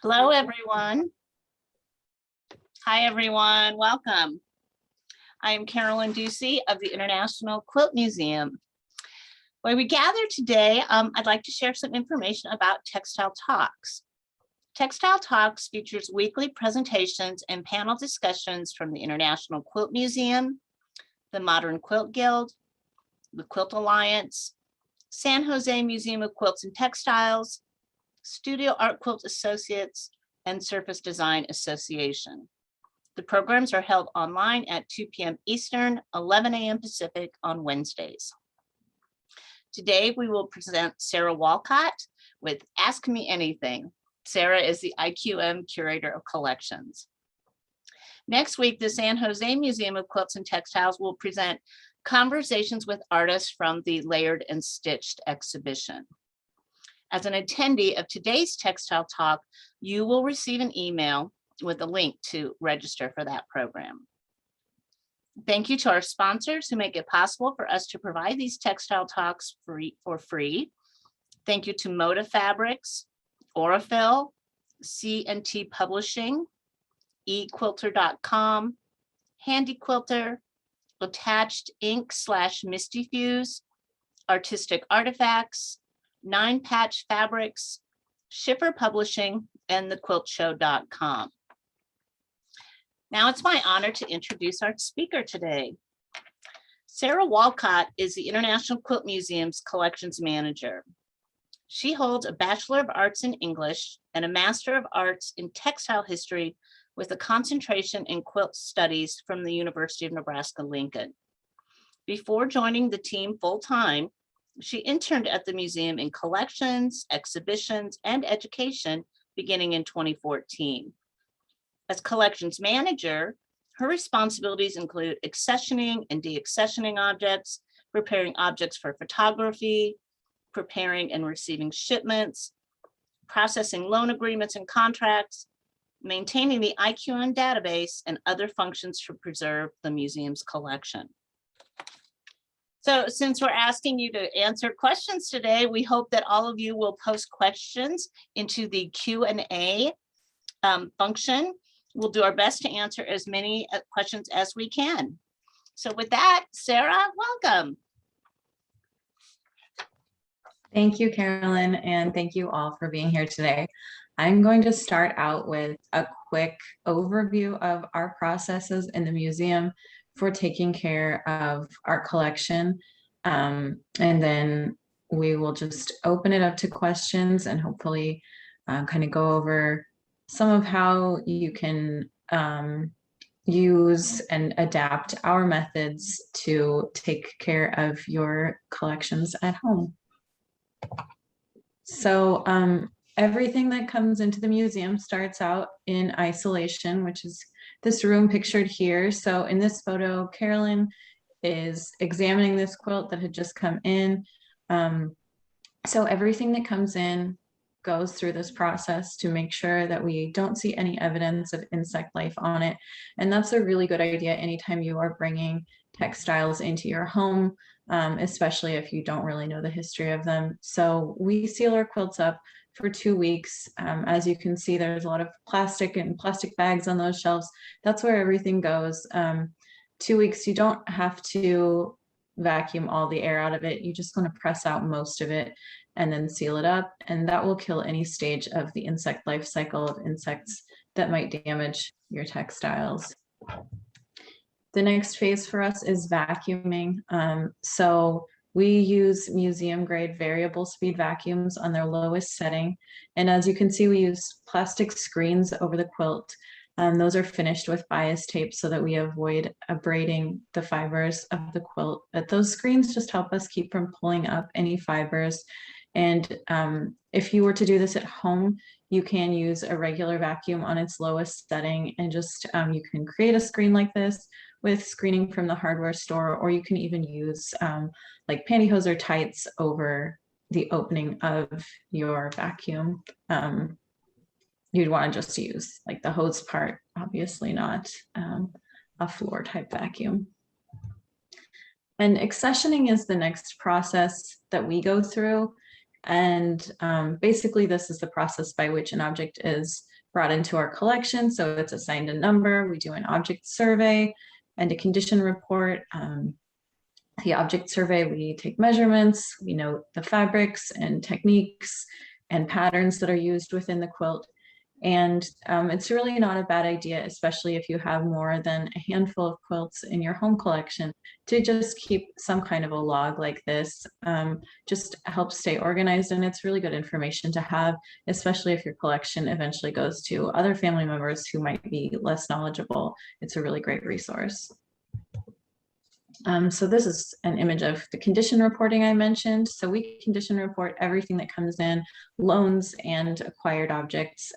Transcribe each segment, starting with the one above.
Hello, everyone. Hi, everyone. Welcome. I am Carolyn Ducey of the International Quilt Museum. Where we gather today, I'd like to share some information about Textile Talks. Textile Talks features weekly presentations and panel discussions from the International Quilt Museum, the Modern Quilt Guild, the Quilt Alliance, San Jose Museum of Quilts and Textiles, Studio Art Quilt Associates, and Surface Design Association. The programs are held online at 2 p.m. Eastern, 11 a.m. Pacific on Wednesdays. Today, we will present Sarah Walcott with Ask Me Anything. Sarah is the IQM Curator of Collections. Next week, the San Jose Museum of Quilts and Textiles will present conversations with artists from the Layered and Stitched exhibition. As an attendee of today's Textile Talk, you will receive an email with a link to register for that program. Thank you to our sponsors who make it possible for us to provide these Textile Talks for free. Thank you to Moda Fabrics, Aurifil, C&T Publishing, eQuilter.com, Handy Quilter, Attached Ink / Mistyfuse, Artistic Artifacts, 9 Patch Fabrics, Schiffer Publishing, and thequiltshow.com. Now it's my honor to introduce our speaker today. Sarah Walcott is the International Quilt Museum's Collections Manager. She holds a Bachelor of Arts in English and a Master of Arts in Textile History with a concentration in quilt studies from the University of Nebraska-Lincoln. Before joining the team full-time, she interned at the museum in collections, exhibitions, and education beginning in 2014. As collections manager, her responsibilities include accessioning and deaccessioning objects, preparing objects for photography, preparing and receiving shipments, processing loan agreements and contracts, maintaining the IQM database, and other functions to preserve the museum's collection. So since we're asking you to answer questions today, we hope that all of you will post questions into the Q&A function. We'll do our best to answer as many questions as we can. So with that, Sarah, welcome. Thank you, Carolyn, and thank you all for being here today. I'm going to start out with a quick overview of our processes in the museum for taking care of our collection. And then we will just open it up to questions and hopefully kind of go over some of how you can use and adapt our methods to take care of your collections at home. So everything that comes into the museum starts out in isolation, which is this room pictured here. So in this photo, Carolyn is examining this quilt that had just come in. So everything that comes in goes through this process to make sure that we don't see any evidence of insect life on it. And that's a really good idea anytime you are bringing textiles into your home, especially if you don't really know the history of them. So we seal our quilts up for 2 weeks. As you can see, there's a lot of plastic and plastic bags on those shelves. That's where everything goes. 2 weeks, you don't have to vacuum all the air out of it. You just want to press out most of it and then seal it up. And that will kill any stage of the insect life cycle of insects that might damage your textiles. The next phase for us is vacuuming. So we use museum grade variable speed vacuums on their lowest setting. And as you can see, we use plastic screens over the quilt. Those are finished with bias tape so that we avoid abrading the fibers of the quilt. But those screens just help us keep from pulling up any fibers. And if you were to do this at home, you can use a regular vacuum on its lowest setting and just you can create a screen like this with screening from the hardware store, or you can even use like pantyhose or tights over the opening of your vacuum. You'd want to just use like the hose part, obviously not a floor type vacuum. And accessioning is the next process that we go through. And basically, this is the process by which an object is brought into our collection. So it's assigned a number, we do an object survey and a condition report. The object survey, we take measurements, we note the fabrics and techniques and patterns that are used within the quilt. And it's really not a bad idea, especially if you have more than a handful of quilts in your home collection, to just keep some kind of a log like this. Just helps stay organized, and it's really good information to have, especially if your collection eventually goes to other family members who might be less knowledgeable. It's a really great resource. So this is an image of the condition reporting I mentioned. So we condition report everything that comes in, loans and acquired objects.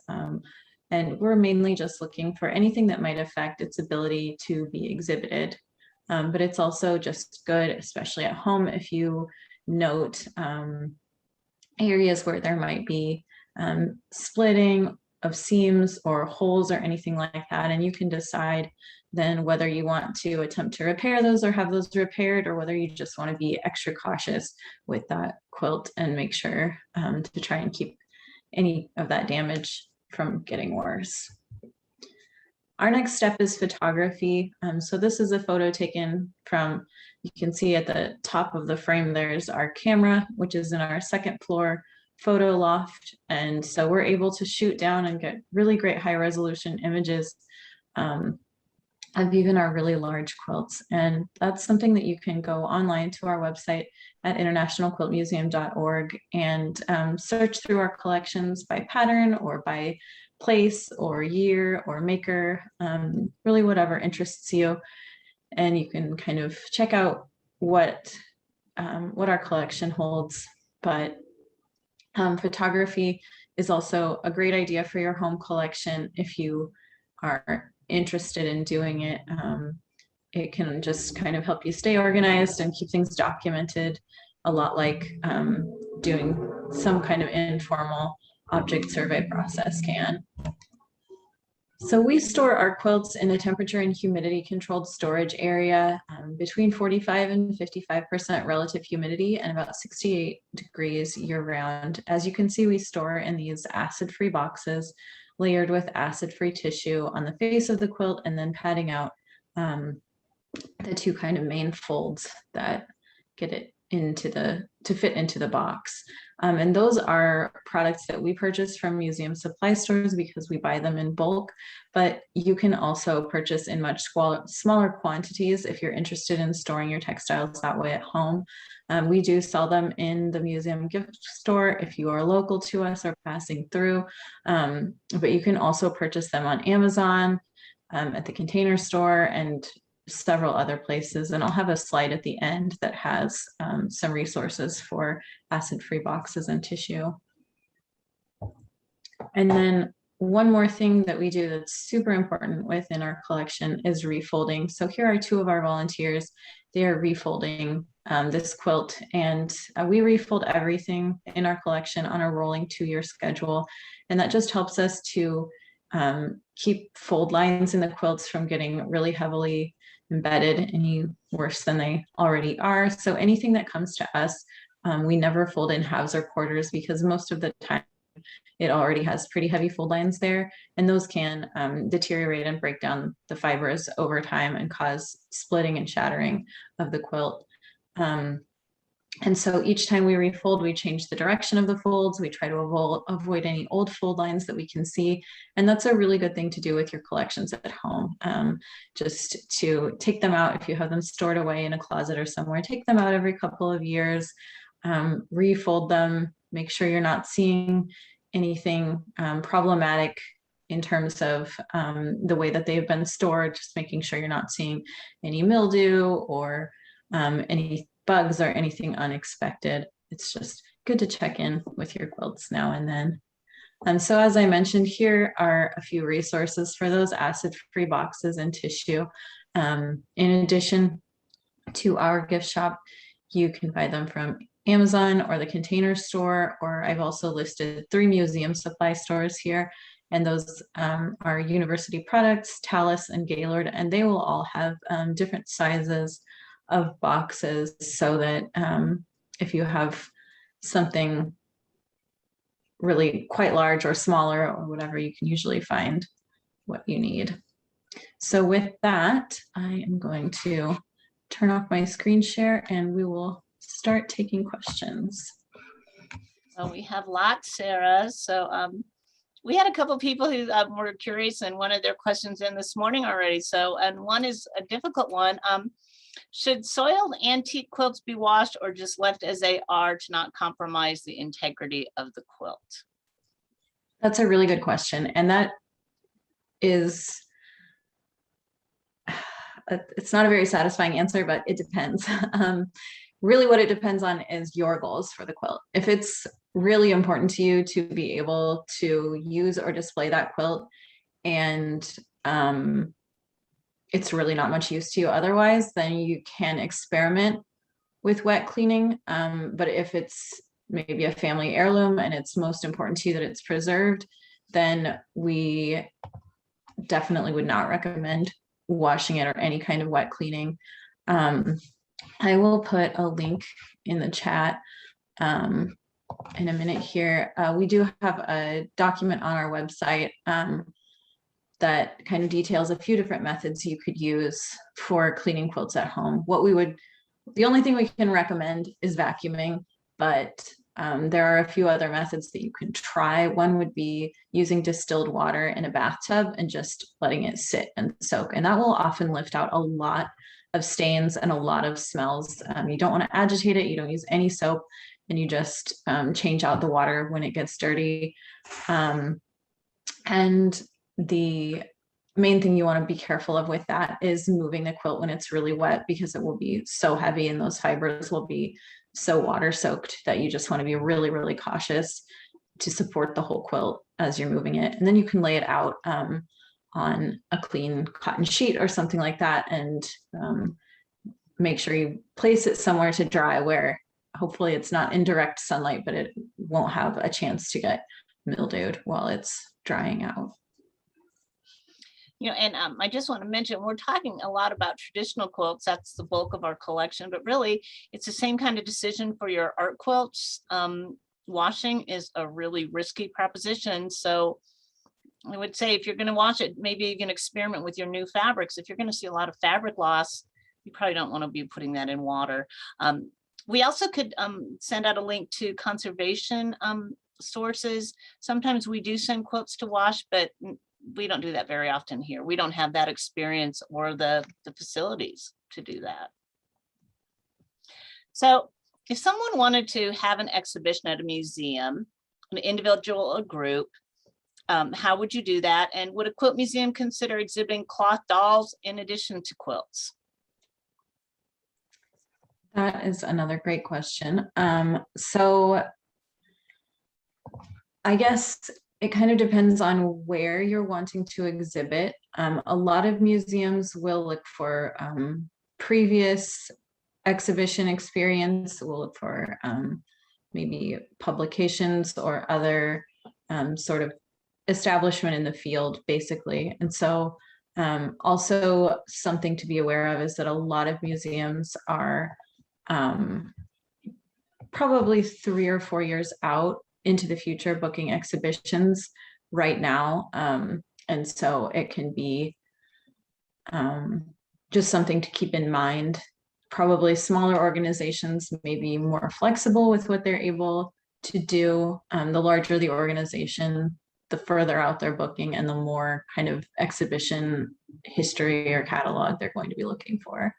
And we're mainly just looking for anything that might affect its ability to be exhibited. But it's also just good, especially at home, if you note areas where there might be splitting of seams or holes or anything like that. And you can decide then whether you want to attempt to repair those or have those repaired, or whether you just want to be extra cautious with that quilt and make sure to try and keep any of that damage from getting worse. Our next step is photography. So this is a photo taken from, you can see at the top of the frame, there's our camera, which is in our second floor photo loft. And so we're able to shoot down and get really great high resolution images of even our really large quilts. And that's something that you can go online to our website at internationalquiltmuseum.org and search through our collections by pattern or by place or year or maker, really whatever interests you. And you can kind of check out what our collection holds. But photography is also a great idea for your home collection if you are interested in doing it. It can just kind of help you stay organized and keep things documented, a lot like doing some kind of informal object survey process can. So we store our quilts in a temperature and humidity controlled storage area between 45 and 55% relative humidity and about 68 degrees year round. As you can see, we store in these acid-free boxes layered with acid-free tissue on the face of the quilt, and then padding out the two kind of main folds that get it to fit into the box. And those are products that we purchase from museum supply stores because we buy them in bulk, but you can also purchase in much smaller quantities if you're interested in storing your textiles that way at home. We do sell them in the museum gift store if you are local to us or passing through, but you can also purchase them on Amazon, at the Container Store, and several other places. And I'll have a slide at the end that has some resources for acid-free boxes and tissue. And then one more thing that we do that's super important within our collection is refolding. So here are two of our volunteers. They are refolding this quilt, and we refold everything in our collection on a rolling 2-year schedule. And that just helps us to keep fold lines in the quilts from getting really heavily embedded any worse than they already are. So anything that comes to us, we never fold in halves or quarters, because most of the time it already has pretty heavy fold lines there, and those can deteriorate and break down the fibers over time and cause splitting and shattering of the quilt. And so each time we refold, we change the direction of the folds. We try to avoid any old fold lines that we can see. And that's a really good thing to do with your collections at home. Just to take them out, if you have them stored away in a closet or somewhere, take them out every couple of years, refold them, make sure you're not seeing anything problematic in terms of the way that they've been stored, just making sure you're not seeing any mildew or any bugs or anything unexpected. It's just good to check in with your quilts now and then. And so, as I mentioned, here are a few resources for those acid-free boxes and tissue. In addition to our gift shop, you can buy them from Amazon or the Container Store, or I've also listed 3 museum supply stores here. And those are University Products, Talus, and Gaylord, and they will all have different sizes of boxes, so that if you have something really quite large or smaller or whatever, you can usually find what you need. So with that, I am going to turn off my screen share and we will start taking questions. Well, we have lots, Sarah. So we had a couple of people who were curious and wanted their questions in this morning already. So, and one is a difficult one. Should soiled antique quilts be washed or just left as they are to not compromise the integrity of the quilt? That's a really good question. And that is, it's not a very satisfying answer, but it depends. Really what it depends on is your goals for the quilt. If it's really important to you to be able to use or display that quilt and it's really not much use to you otherwise, then you can experiment with wet cleaning. But if it's maybe a family heirloom and it's most important to you that it's preserved, then we definitely would not recommend washing it or any kind of wet cleaning. I will put a link in the chat in a minute here. We do have a document on our website that kind of details a few different methods you could use for cleaning quilts at home. The only thing we can recommend is vacuuming, but there are a few other methods that you can try. One would be using distilled water in a bathtub and just letting it sit and soak. And that will often lift out a lot of stains and a lot of smells. You don't want to agitate it. You don't use any soap and you just change out the water when it gets dirty. And the main thing you want to be careful of with that is moving the quilt when it's really wet, because it will be so heavy and those fibers will be so water soaked that you just want to be really, really cautious to support the whole quilt as you're moving it. And then you can lay it out on a clean cotton sheet or something like that, and make sure you place it somewhere to dry where hopefully it's not in direct sunlight, but it won't have a chance to get mildewed while it's drying out. You know, and I just want to mention, we're talking a lot about traditional quilts. That's the bulk of our collection, but really it's the same kind of decision for your art quilts. Washing is a really risky proposition. So I would say if you're going to wash it, maybe you can experiment with your new fabrics. If you're going to see a lot of fabric loss, you probably don't want to be putting that in water. We also could send out a link to conservation sources. Sometimes we do send quilts to wash, but we don't do that very often here. We don't have that experience or the facilities to do that. So if someone wanted to have an exhibition at a museum, an individual or group, how would you do that? And would a quilt museum consider exhibiting cloth dolls in addition to quilts? That is another great question. So I guess it kind of depends on where you're wanting to exhibit. A lot of museums will look for previous exhibition experience, will look for maybe publications or other sort of establishment in the field, basically. And so also something to be aware of is that a lot of museums are probably 3 or 4 years out into the future booking exhibitions right now. And so it can be just something to keep in mind. Probably smaller organizations may be more flexible with what they're able to do. The larger the organization, the further out they're booking and the more kind of exhibition history or catalog they're going to be looking for.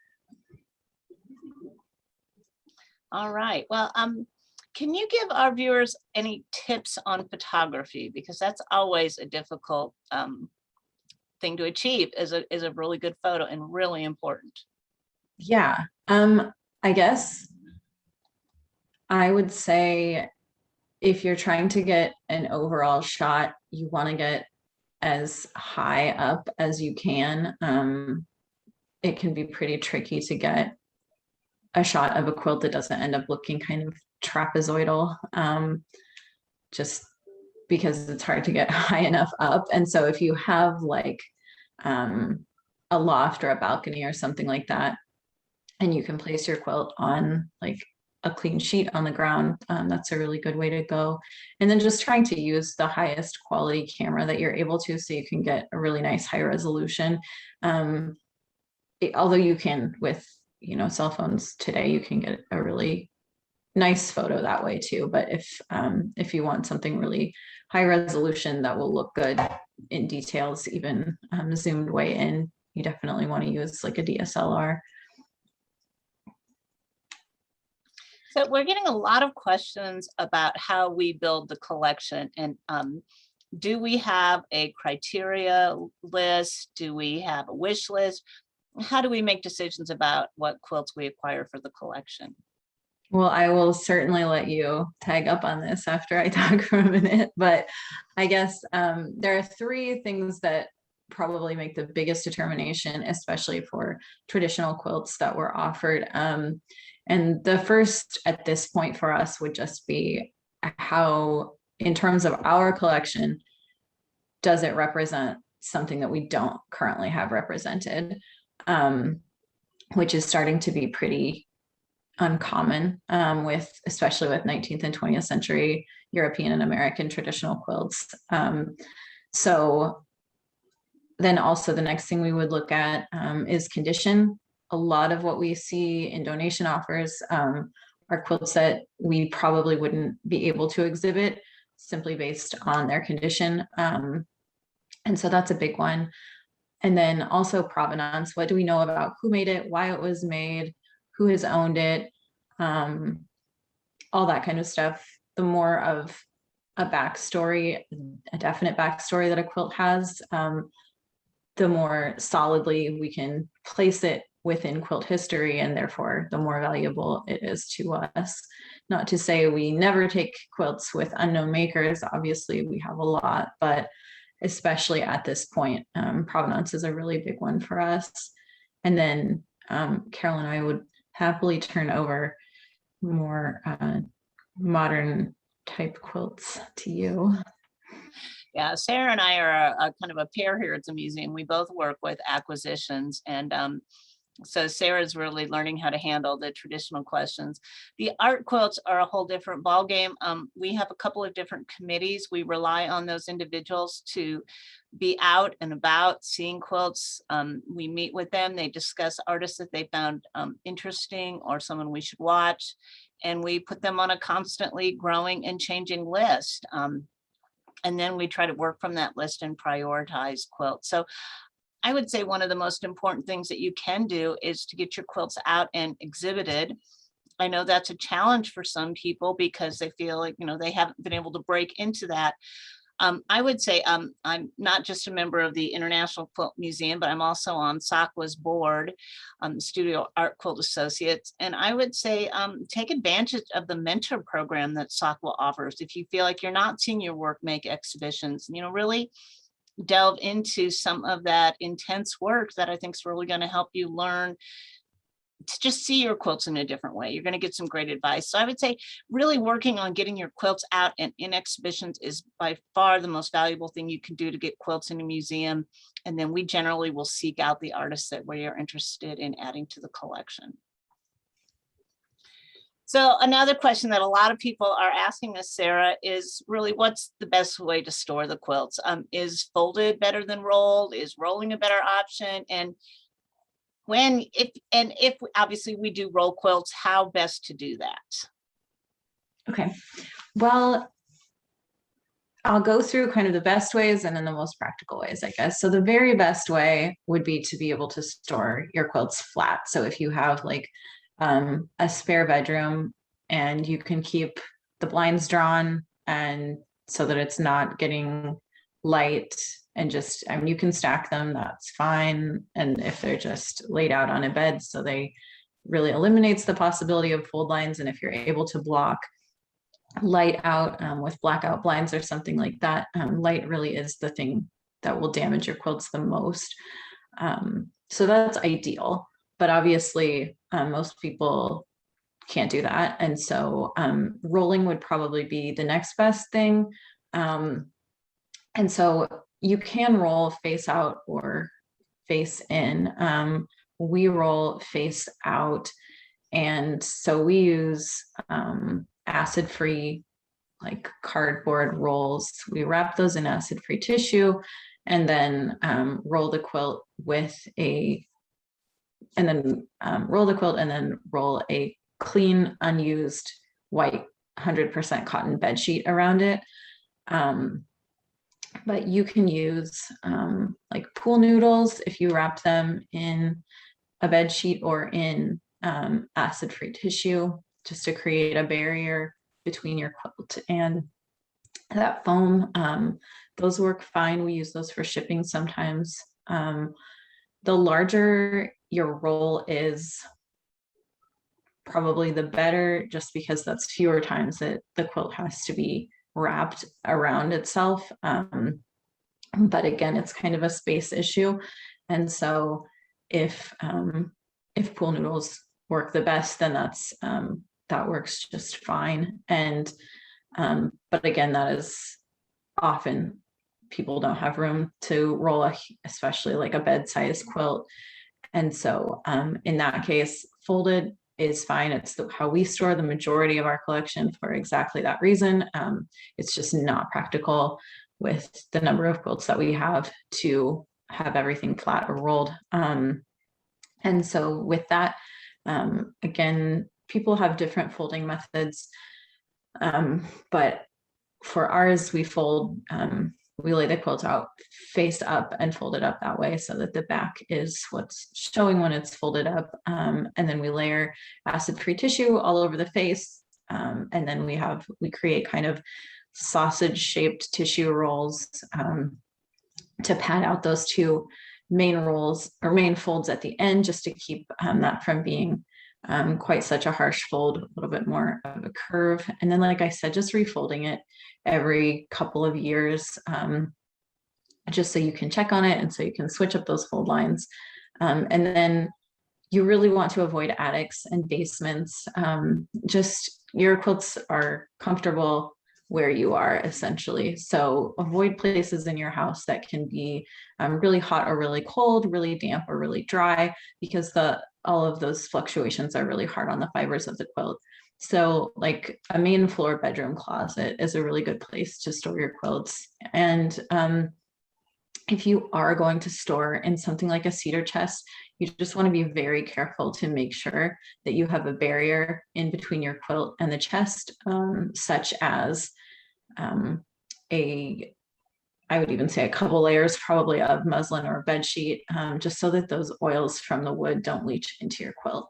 All right. Well, can you give our viewers any tips on photography? Because that's always a difficult thing to achieve, is a really good photo and really important. Yeah, I guess I would say if you're trying to get an overall shot, you want to get as high up as you can. It can be pretty tricky to get a shot of a quilt that doesn't end up looking kind of trapezoidal, just because it's hard to get high enough up. And so if you have like a loft or a balcony or something like that, and you can place your quilt on like a clean sheet on the ground. That's a really good way to go. And then just trying to use the highest quality camera that you're able to, so you can get a really nice high resolution. Although you can, with cell phones today, you can get a really nice photo that way too. But if you want something really high resolution that will look good in details, even zoomed way in, you definitely want to use like a DSLR. So we're getting a lot of questions about how we build the collection, and do we have a criteria list? Do we have a wish list? How do we make decisions about what quilts we acquire for the collection? Well, I will certainly let you tag up on this after I talk for a minute, but I guess there are three things that probably make the biggest determination, especially for traditional quilts that were offered. And the first at this point for us would just be how, in terms of our collection, does it represent something that we don't currently have represented, which is starting to be pretty uncommon, especially with 19th and 20th century European and American traditional quilts. So then also the next thing we would look at is condition. A lot of what we see in donation offers are quilts that we probably wouldn't be able to exhibit simply based on their condition. And so that's a big one. And then also provenance. What do we know about who made it, why it was made, who has owned it, all that kind of stuff. The more of a backstory, a definite backstory that a quilt has, the more solidly we can place it within quilt history, and therefore the more valuable it is to us. Not to say we never take quilts with unknown makers. Obviously we have a lot, but especially at this point, provenance is a really big one for us. And then Carol and I would happily turn over more modern type quilts to you. Yeah, Sarah and I are a kind of a pair here at the museum. We both work with acquisitions, and so Sarah's really learning how to handle the traditional questions. The art quilts are a whole different ballgame. We have a couple of different committees. We rely on those individuals to be out and about seeing quilts. We meet with them. They discuss artists that they found interesting or someone we should watch. And we put them on a constantly growing and changing list. And then we try to work from that list and prioritize quilts. So I would say one of the most important things that you can do is to get your quilts out and exhibited. I know that's a challenge for some people because they feel like, they haven't been able to break into that. I would say I'm not just a member of the International Quilt Museum, but I'm also on SAQA's board, Studio Art Quilt Associates. And I would say take advantage of the mentor program that SAQA offers. If you feel like you're not seeing your work make exhibitions, really delve into some of that intense work that I think is really going to help you learn to just see your quilts in a different way. You're going to get some great advice. So I would say really working on getting your quilts out and in exhibitions is by far the most valuable thing you can do to get quilts in a museum. And then we generally will seek out the artists that we are interested in adding to the collection. So another question that a lot of people are asking us, Sarah, is really what's the best way to store the quilts? Is folded better than rolled? Is rolling a better option? And if obviously we do roll quilts, how best to do that? Okay, well, I'll go through kind of the best ways and then the most practical ways, I guess. So the very best way would be to be able to store your quilts flat. So if you have like a spare bedroom and you can keep the blinds drawn and so that it's not getting light, and just, you can stack them, that's fine. And if they're just laid out on a bed, so they really eliminates the possibility of fold lines. And if you're able to block light out with blackout blinds or something like that, light really is the thing that will damage your quilts the most. So that's ideal, but obviously most people can't do that. And so rolling would probably be the next best thing. And so you can roll face out or face in. We roll face out. And so we use acid-free like cardboard rolls. We wrap those in acid-free tissue and then roll the quilt and then roll a clean, unused white 100% cotton bed sheet around it. But you can use like pool noodles if you wrap them in a bed sheet or in acid-free tissue, just to create a barrier between your quilt and that foam. Those work fine. We use those for shipping sometimes. The larger your roll is, probably the better, just because that's fewer times that the quilt has to be wrapped around itself. But again, it's kind of a space issue. And so if pool noodles work the best, then that works just fine. And but again, that is often people don't have room to roll especially like a bed size quilt. And so in that case, folded is fine. It's how we store the majority of our collection for exactly that reason. It's just not practical with the number of quilts that we have to have everything flat or rolled. And so with that, again, people have different folding methods. But for ours, we lay the quilt out face up and fold it up that way so that the back is what's showing when it's folded up. And then we layer acid-free tissue all over the face. And then we create kind of sausage-shaped tissue rolls to pad out those two main rolls or main folds at the end, just to keep that from being quite such a harsh fold, a little bit more of a curve. And then, like I said, just refolding it every couple of years, just so you can check on it and so you can switch up those fold lines. And then you really want to avoid attics and basements. Just your quilts are comfortable where you are, essentially. So avoid places in your house that can be really hot or really cold, really damp or really dry, because all of those fluctuations are really hard on the fibers of the quilt. So like a main floor bedroom closet is a really good place to store your quilts. And if you are going to store in something like a cedar chest, you just want to be very careful to make sure that you have a barrier in between your quilt and the chest, such as I would even say a couple layers probably of muslin or bed sheet, just so that those oils from the wood don't leach into your quilt.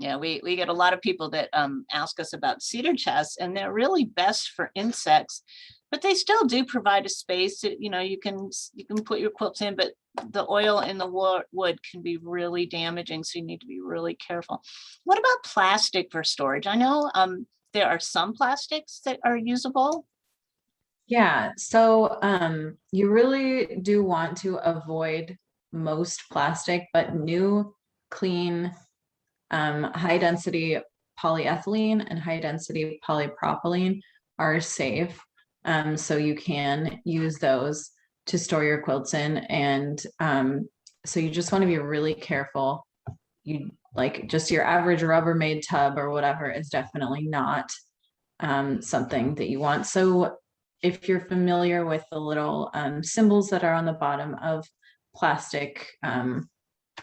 Yeah, we get a lot of people that ask us about cedar chests, and they're really best for insects, but they still do provide a space that, you can put your quilts in, but the oil in the wood can be really damaging, so you need to be really careful. What about plastic for storage? I know there are some plastics that are usable. Yeah, so you really do want to avoid most plastic, but new, clean, high density polyethylene and high density polypropylene are safe. So you can use those to store your quilts in. And so you just want to be really careful. You like just your average Rubbermaid tub or whatever is definitely not something that you want. So if you're familiar with the little symbols that are on the bottom of plastic,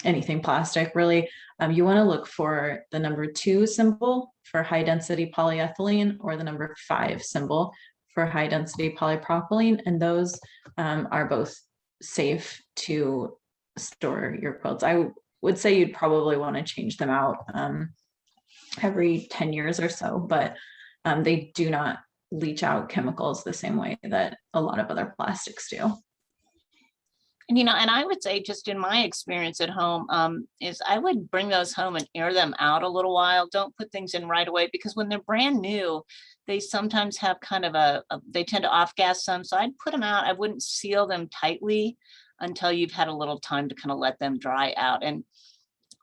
anything plastic really, you want to look for the number 2 symbol for high density polyethylene or the number 5 symbol for high density polypropylene. And those are both safe to store your quilts. I would say you'd probably want to change them out every 10 years or so, but they do not leach out chemicals the same way that a lot of other plastics do. And I would say, just in my experience at home, is I would bring those home and air them out a little while. Don't put things in right away, because when they're brand new, they sometimes have kind of they tend to off gas some. So I'd put them out. I wouldn't seal them tightly until you've had a little time to kind of let them dry out. And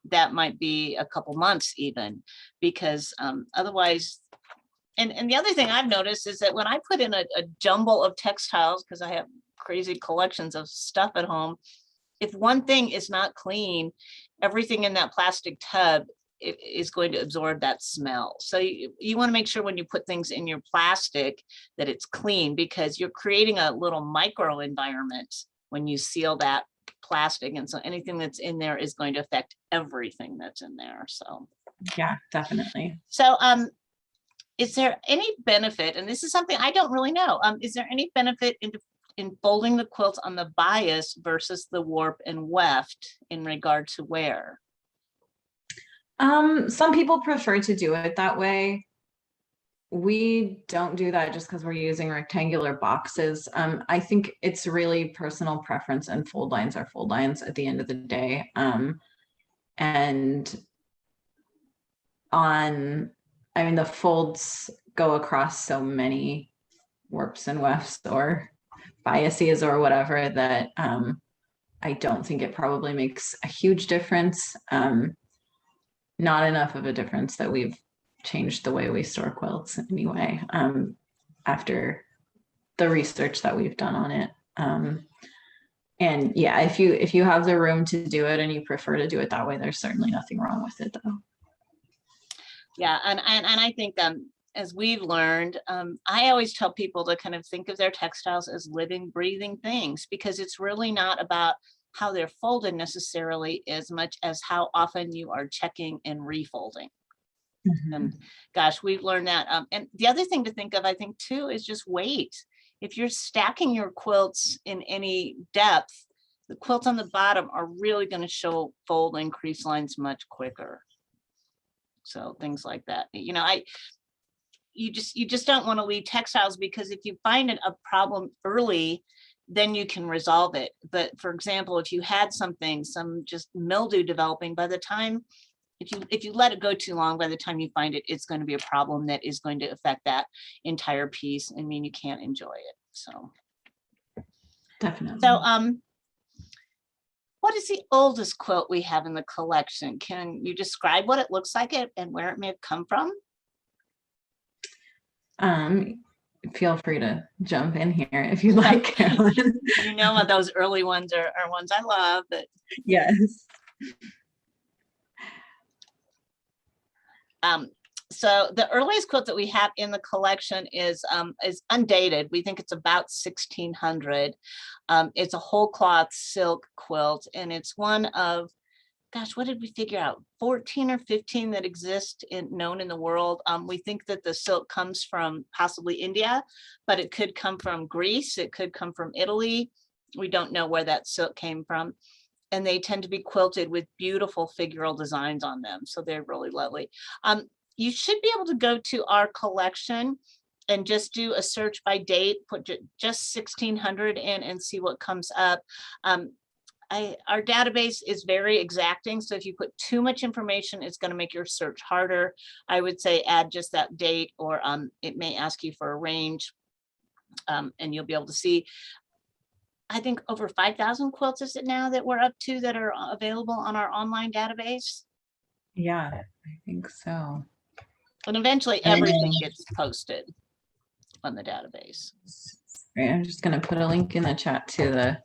that might be a couple months even, because otherwise. And the other thing I've noticed is that when I put in a jumble of textiles, because I have crazy collections of stuff at home, if one thing is not clean, everything in that plastic tub is going to absorb that smell. So you want to make sure when you put things in your plastic that it's clean, because you're creating a little micro environment when you seal that plastic. And so anything that's in there is going to affect everything that's in there. So Yeah, definitely. so is there any benefit, and this is something I don't really know, is there any benefit in folding the quilts on the bias versus the warp and weft in regard to wear? Some people prefer to do it that way. We don't do that just because we're using rectangular boxes. I think it's really personal preference, and fold lines are fold lines at the end of the day. And I mean, the folds go across so many warps and wefts or biases or whatever that I don't think it probably makes a huge difference. Not enough of a difference that we've changed the way we store quilts anyway, after the research that we've done on it. And yeah, if you have the room to do it and you prefer to do it that way, there's certainly nothing wrong with it though. Yeah, and I think as we've learned, I always tell people to kind of think of their textiles as living, breathing things, because it's really not about how they're folded necessarily as much as how often you are checking and refolding. And gosh, we've learned that. And the other thing to think of, I think too, is just weight. If you're stacking your quilts in any depth, the quilts on the bottom are really going to show fold and crease lines much quicker. So things like that, you know, you just don't want to leave textiles, because if you find a problem early, then you can resolve it. But for example, if you had some just mildew developing, by the time, if you let it go too long, by the time you find it, it's going to be a problem that is going to affect that entire piece. I mean, you can't enjoy it. So Definitely. So what is the oldest quilt we have in the collection? Can you describe what it looks like and where it may have come from? Feel free to jump in here if you'd like, Carolyn. You know, those early ones are ones I love, but yes. So the earliest quilt that we have in the collection is undated. We think it's about 1600. It's a whole cloth silk quilt, and it's one of, gosh, what did we figure out? 14 or 15 that exist known in the world. We think that the silk comes from possibly India, but it could come from Greece. It could come from Italy. We don't know where that silk came from. And they tend to be quilted with beautiful figural designs on them. So they're really lovely. You should be able to go to our collection and just do a search by date, put just 1600 in and see what comes up. Our database is very exacting. So if you put too much information, it's going to make your search harder. I would say add just that date, or it may ask you for a range, and you'll be able to see. I think over 5,000 quilts is it now that we're up to that are available on our online database? Yeah, I think so. And eventually everything gets posted on the database. Right, I'm just going to put a link in the chat to the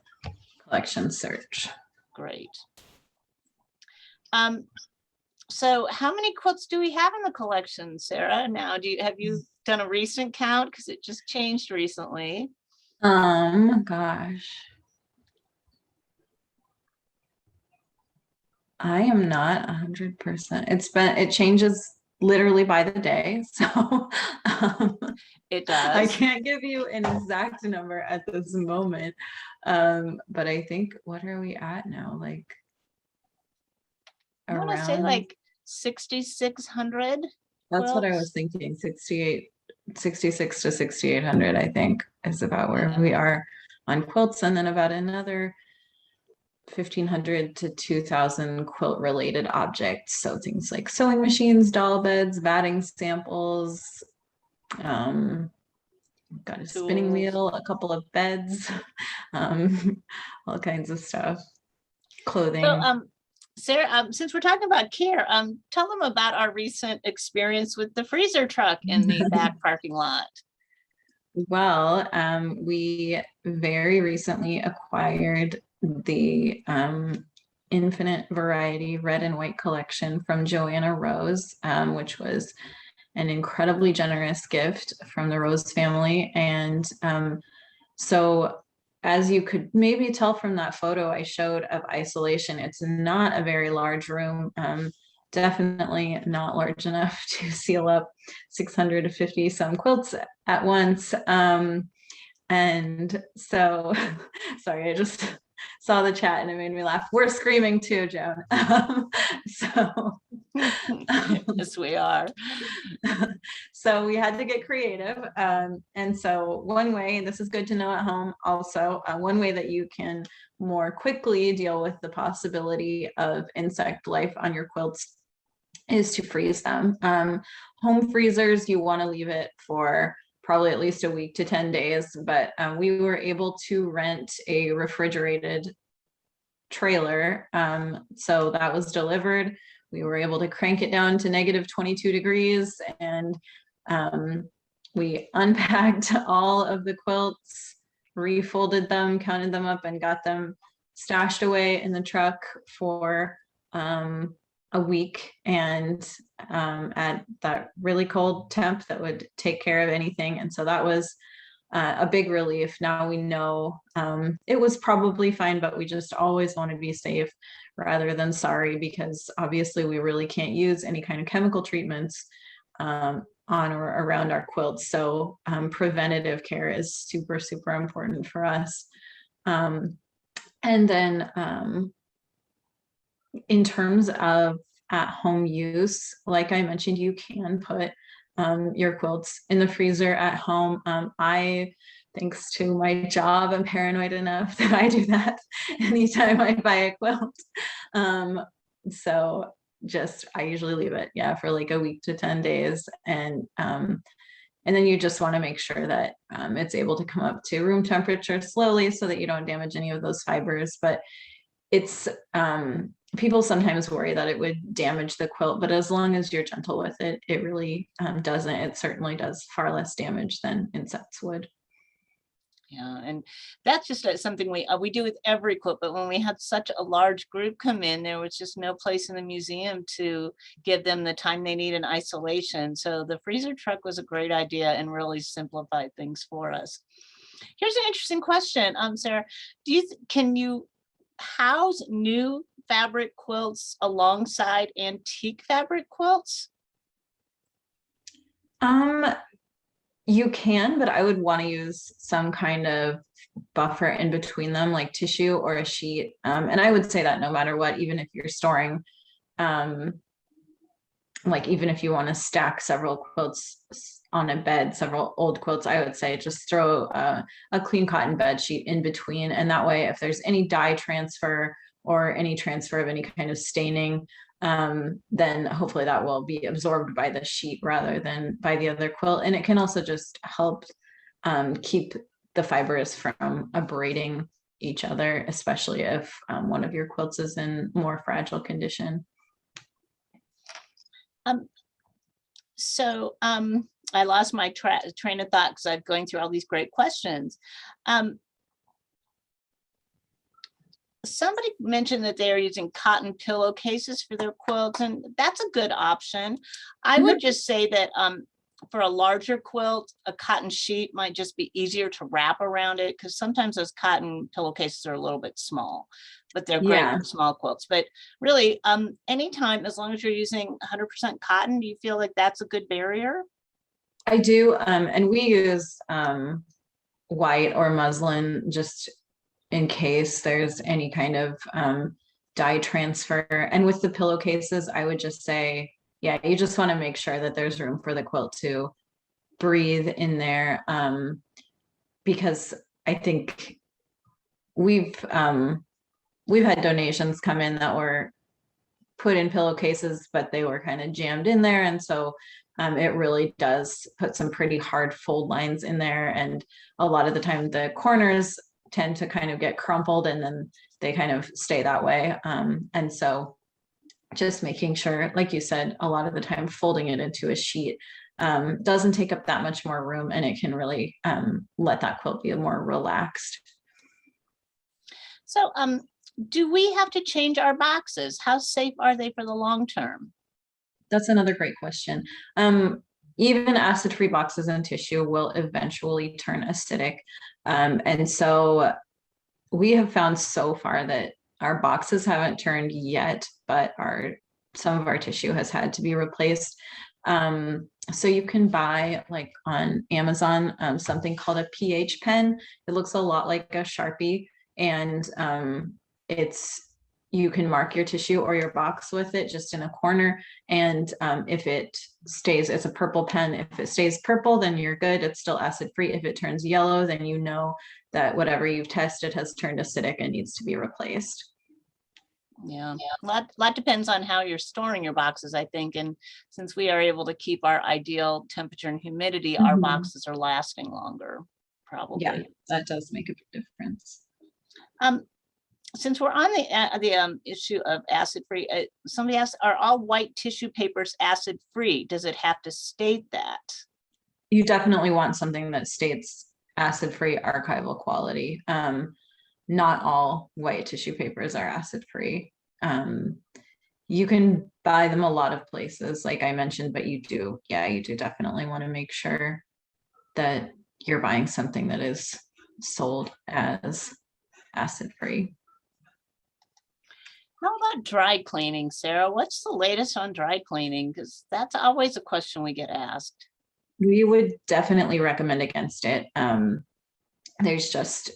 collection search. Great. So how many quilts do we have in the collection, Sarah? Now, have you done a recent count? Because it just changed recently. Gosh. I am not 100%. It changes literally by the day. So it does. I can't give you an exact number at this moment. But I think, what are we at now? Like, I want to say like 6,600. That's what I was thinking. 66 to 6,800, I think, is about where we are on quilts, and then about another 1,500 to 2,000 quilt related objects. So things like sewing machines, doll beds, batting samples, got a spinning wheel, a couple of beds, all kinds of stuff, clothing. So, Sarah, since we're talking about care, tell them about our recent experience with the freezer truck in the back parking lot. Well, we very recently acquired the Infinite Variety Red and White collection from Joanna Rose, which was an incredibly generous gift from the Rose family. And so as you could maybe tell from that photo I showed of isolation, it's not a very large room. Definitely not large enough to seal up 650 some quilts at once. And so, sorry, I just saw the chat and it made me laugh. We're screaming too, Joan. So, Yes, we are. So we had to get creative. And so one way, and this is good to know at home also, one way that you can more quickly deal with the possibility of insect life on your quilts is to freeze them. Home freezers, you want to leave it for probably at least a week to 10 days, but we were able to rent a refrigerated trailer. So that was delivered. We were able to crank it down to negative 22 degrees, and we unpacked all of the quilts, refolded them, counted them up, and got them stashed away in the truck for a week, and at that really cold temp that would take care of anything. And so that was a big relief. Now we know it was probably fine, but we just always want to be safe rather than sorry, because obviously we really can't use any kind of chemical treatments on or around our quilts. So preventative care is super, super important for us. And then in terms of at-home use, like I mentioned, you can put your quilts in the freezer at home. I, thanks to my job, I'm paranoid enough that I do that anytime I buy a quilt. So just, I usually leave it, yeah, for like a week to 10 days. And then you just want to make sure that it's able to come up to room temperature slowly so that you don't damage any of those fibers. But it's, people sometimes worry that it would damage the quilt, but as long as you're gentle with it, it really doesn't. It certainly does far less damage than insects would. Yeah, and that's just something we do with every quilt, but when we had such a large group come in, there was just no place in the museum to give them the time they need in isolation. So the freezer truck was a great idea and really simplified things for us. Here's an interesting question, Sarah. Can you house new fabric quilts alongside antique fabric quilts? You can, but I would want to use some kind of buffer in between them, like tissue or a sheet. And I would say that no matter what, even if you're storing, like even if you want to stack several quilts on a bed, several old quilts, I would say just throw a clean cotton bed sheet in between. And that way, if there's any dye transfer or any transfer of any kind of staining, then hopefully that will be absorbed by the sheet rather than by the other quilt. And it can also just help keep the fibers from abrading each other, especially if one of your quilts is in more fragile condition. So I lost my train of thought because I'm going through all these great questions. Somebody mentioned that they're using cotton pillowcases for their quilts, and that's a good option. I would just say that for a larger quilt, a cotton sheet might just be easier to wrap around it, because sometimes those cotton pillowcases are a little bit small, but they're great for small quilts. But really, anytime, as long as you're using 100% cotton, do you feel like that's a good barrier? I do, and we use white or muslin just in case there's any kind of dye transfer. And with the pillowcases, I would just say, yeah, you just want to make sure that there's room for the quilt to breathe in there, because I think we've had donations come in that were put in pillowcases, but they were kind of jammed in there. And so it really does put some pretty hard fold lines in there. And a lot of the time the corners tend to kind of get crumpled and then they kind of stay that way. And so just making sure, like you said, a lot of the time folding it into a sheet doesn't take up that much more room, and it can really let that quilt be more relaxed. So, do we have to change our boxes? How safe are they for the long term? That's another great question. Even acid-free boxes and tissue will eventually turn acidic. And so we have found so far that our boxes haven't turned yet, but some of our tissue has had to be replaced. So you can buy, like on Amazon, something called a pH pen. It looks a lot like a Sharpie, and you can mark your tissue or your box with it just in a corner. And if it stays, it's a purple pen. If it stays purple, then you're good. It's still acid free. If it turns yellow, then you know that whatever you've tested has turned acidic and needs to be replaced. Yeah, lot depends on how you're storing your boxes, I think. And since we are able to keep our ideal temperature and humidity, our boxes are lasting longer, probably. Yeah, that does make a big difference. Since we're on the issue of acid free, somebody asked, are all white tissue papers acid free? Does it have to state that? You definitely want something that states acid free archival quality. Not all white tissue papers are acid free. You can buy them a lot of places, like I mentioned, but you do definitely want to make sure that you're buying something that is sold as acid free. How about dry cleaning, Sarah? What's the latest on dry cleaning? Because that's always a question we get asked. We would definitely recommend against it. There's just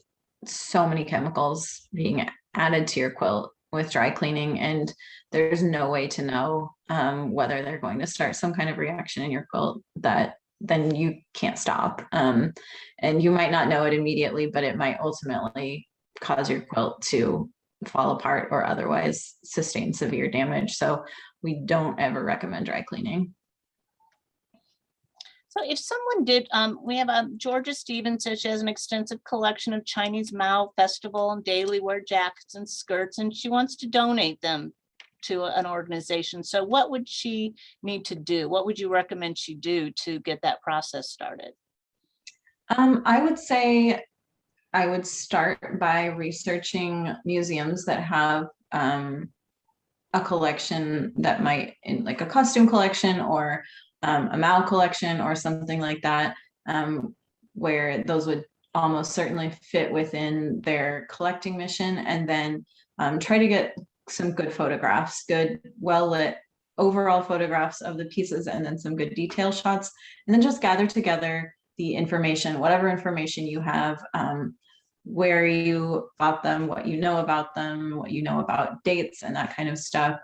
so many chemicals being added to your quilt with dry cleaning, and there's no way to know whether they're going to start some kind of reaction in your quilt that then you can't stop. And you might not know it immediately, but it might ultimately cause your quilt to fall apart or otherwise sustain severe damage. So we don't ever recommend dry cleaning. So if someone did, we have Georgia Stevens says she has an extensive collection of Chinese Mao Festival and daily wear jackets and skirts, and she wants to donate them to an organization. So what would she need to do? What would you recommend she do to get that process started? I would say I would start by researching museums that have a collection that might, in like a costume collection or a Mao collection or something like that, where those would almost certainly fit within their collecting mission, and then try to get some good photographs, good, well-lit overall photographs of the pieces, and then some good detail shots, and then just gather together the information, whatever information you have, where you bought them, what you know about them, what you know about dates and that kind of stuff.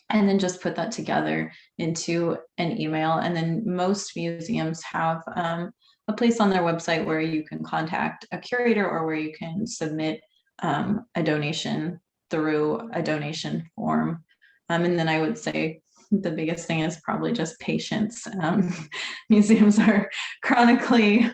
And then just put that together into an email. And then most museums have a place on their website where you can contact a curator or where you can submit a donation through a donation form. And then I would say the biggest thing is probably just patience. Museums are chronically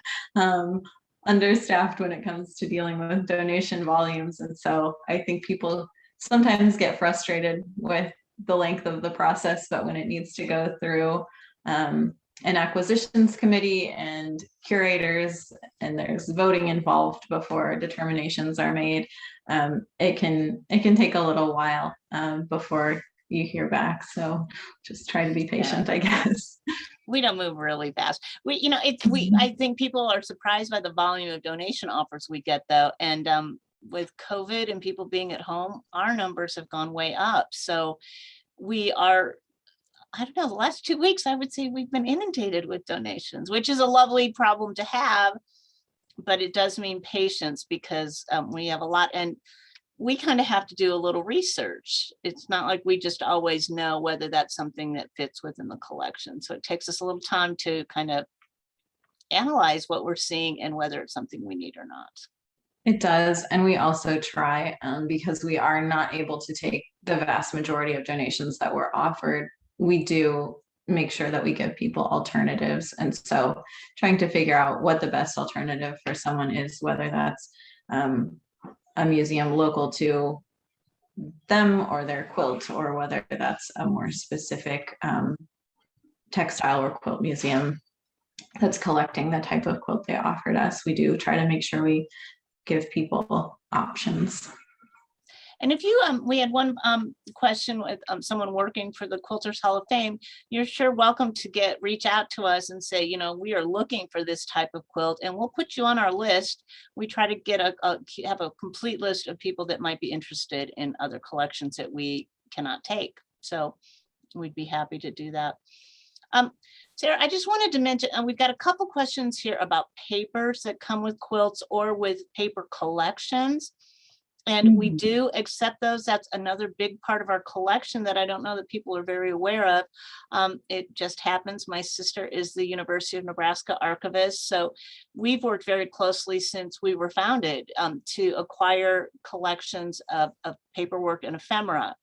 understaffed when it comes to dealing with donation volumes. And so I think people sometimes get frustrated with the length of the process, but when it needs to go through an acquisitions committee and curators, and there's voting involved before determinations are made, it can take a little while before you hear back. So just try to be patient, I guess. We don't move really fast. I think people are surprised by the volume of donation offers we get, though. And with COVID and people being at home, our numbers have gone way up. So we are, I don't know, the last 2 weeks, I would say we've been inundated with donations, which is a lovely problem to have, but it does mean patience because we have a lot, and we kind of have to do a little research. It's not like we just always know whether that's something that fits within the collection. So it takes us a little time to kind of analyze what we're seeing and whether it's something we need or not. It does. And we also try, because we are not able to take the vast majority of donations that were offered, we do make sure that we give people alternatives. And so trying to figure out what the best alternative for someone is, whether that's a museum local to them or their quilt, or whether that's a more specific textile or quilt museum that's collecting the type of quilt they offered us. We do try to make sure we give people options. And if you, we had one question with someone working for the Quilters Hall of Fame, you're sure welcome to reach out to us and say, you know, we are looking for this type of quilt, and we'll put you on our list. We try to get have a complete list of people that might be interested in other collections that we cannot take. So we'd be happy to do that. Sarah, I just wanted to mention, and we've got a couple questions here about papers that come with quilts or with paper collections. And we do accept those. That's another big part of our collection that I don't know that people are very aware of. It just happens. My sister is the University of Nebraska archivist. So we've worked very closely since we were founded to acquire collections of paperwork and ephemera.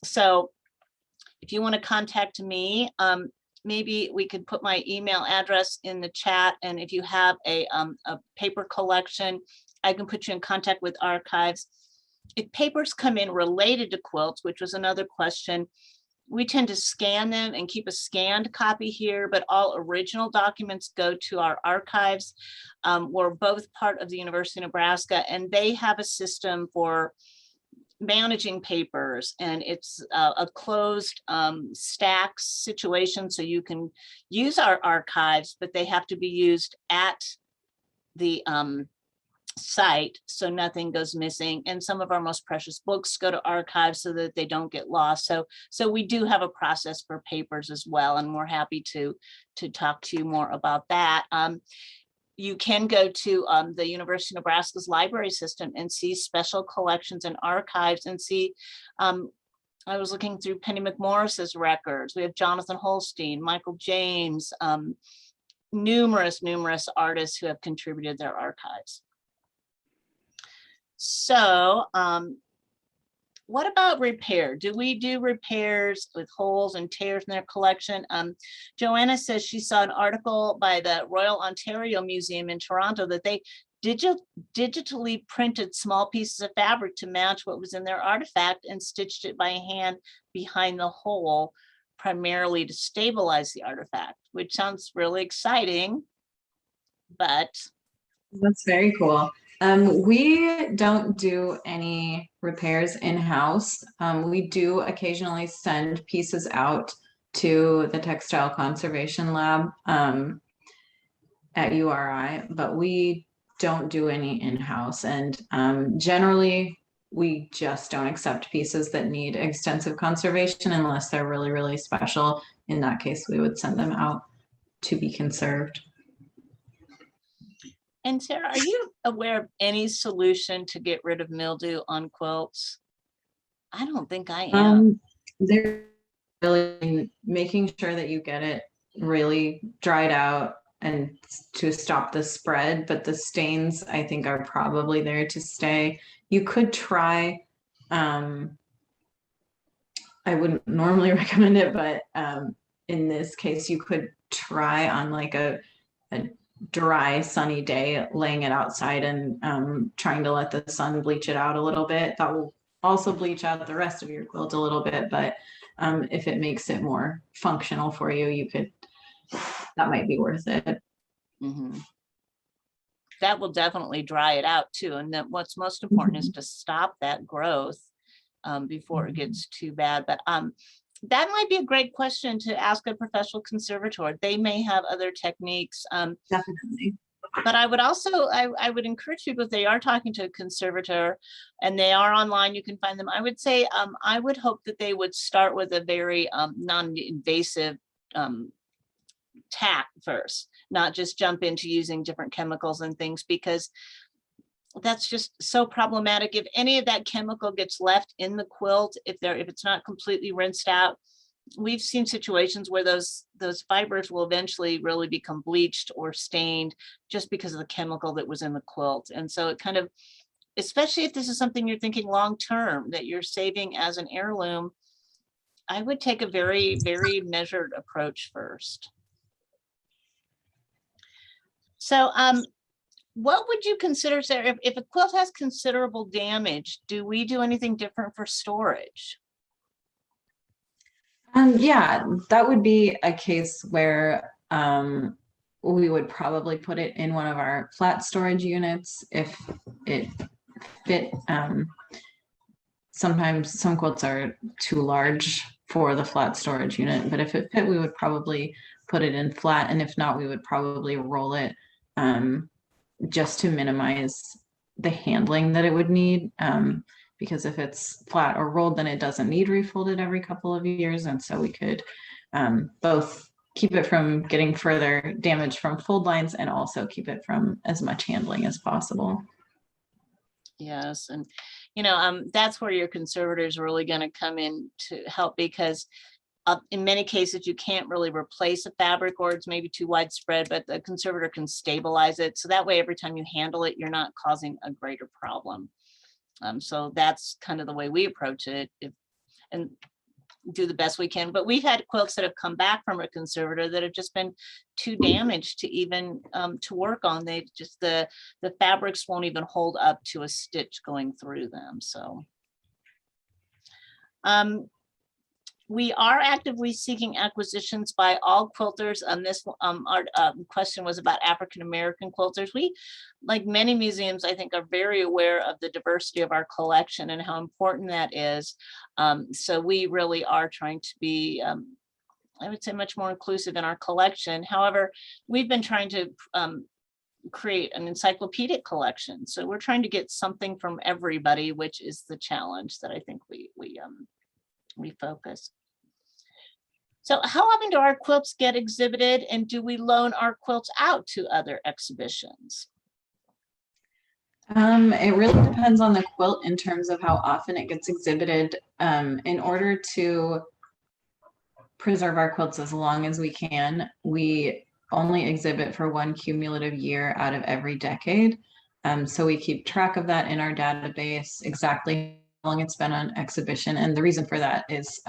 So if you want to contact me, maybe we could put my email address in the chat. And if you have a paper collection, I can put you in contact with archives. If papers come in related to quilts, which was another question, we tend to scan them and keep a scanned copy here, but all original documents go to our archives. We're both part of the University of Nebraska, and they have a system for managing papers, and it's a closed stacks situation, so you can use our archives, but they have to be used at the site so nothing goes missing. And some of our most precious books go to archives so that they don't get lost. So we do have a process for papers as well, and we're happy to talk to you more about that. You can go to the University of Nebraska's library system and see special collections and archives and see, I was looking through Penny McMorris's records. We have Jonathan Holstein, Michael James, numerous artists who have contributed their archives. So what about repair? Do we do repairs with holes and tears in their collection? Joanna says she saw an article by the Royal Ontario Museum in Toronto that they digitally printed small pieces of fabric to match what was in their artifact and stitched it by hand behind the hole, primarily to stabilize the artifact, which sounds really exciting, but. That's very cool. We don't do any repairs in-house. We do occasionally send pieces out to the Textile Conservation Lab at URI, but we don't do any in-house. And generally, we just don't accept pieces that need extensive conservation unless they're really, really special. In that case, we would send them out to be conserved. And Sarah, are you aware of any solution to get rid of mildew on quilts? I don't think I am. They're really making sure that you get it really dried out and to stop the spread, but the stains I think are probably there to stay. You could try, I wouldn't normally recommend it, but in this case, you could try on like a dry sunny day laying it outside and trying to let the sun bleach it out a little bit. That will also bleach out the rest of your quilt a little bit, but if it makes it more functional for you, you could, that might be worth it. Mm-hmm. That will definitely dry it out too, and then what's most important is to stop that growth before it gets too bad. But that might be a great question to ask a professional conservator. They may have other techniques. Definitely. But I would also, I would encourage people, if they are talking to a conservator and they are online, you can find them. I would say, I would hope that they would start with a very non-invasive tack first, not just jump into using different chemicals and things, because that's just so problematic. If any of that chemical gets left in the quilt, if it's not completely rinsed out, we've seen situations where those fibers will eventually really become bleached or stained just because of the chemical that was in the quilt. And so it kind of, especially if this is something you're thinking long term that you're saving as an heirloom, I would take a very, very measured approach first. So what would you consider, Sarah, if a quilt has considerable damage, do we do anything different for storage? Yeah, that would be a case where we would probably put it in one of our flat storage units if it fit. Sometimes some quilts are too large for the flat storage unit, but if it fit, we would probably put it in flat. And if not, we would probably roll it just to minimize the handling that it would need. Because if it's flat or rolled, then it doesn't need refolded every couple of years. And so we could both keep it from getting further damage from fold lines and also keep it from as much handling as possible. Yes, and that's where your conservator is really going to come in to help, because in many cases you can't really replace a fabric, or it's maybe too widespread, but the conservator can stabilize it. So that way, every time you handle it, you're not causing a greater problem. So that's kind of the way we approach it, and do the best we can. But we've had quilts that have come back from a conservator that have just been too damaged to even to work on. They just, the fabrics won't even hold up to a stitch going through them. So we are actively seeking acquisitions by all quilters. This our question was about African American quilters. We, like many museums, I think, are very aware of the diversity of our collection and how important that is. So we really are trying to be, I would say, much more inclusive in our collection. However, we've been trying to create an encyclopedic collection. So we're trying to get something from everybody, which is the challenge that I think we focus. So how often do our quilts get exhibited, and do we loan our quilts out to other exhibitions? It really depends on the quilt in terms of how often it gets exhibited. In order to preserve our quilts as long as we can, we only exhibit for one cumulative year out of every decade. So we keep track of that in our database, exactly how long it's been on exhibition. And the reason for that is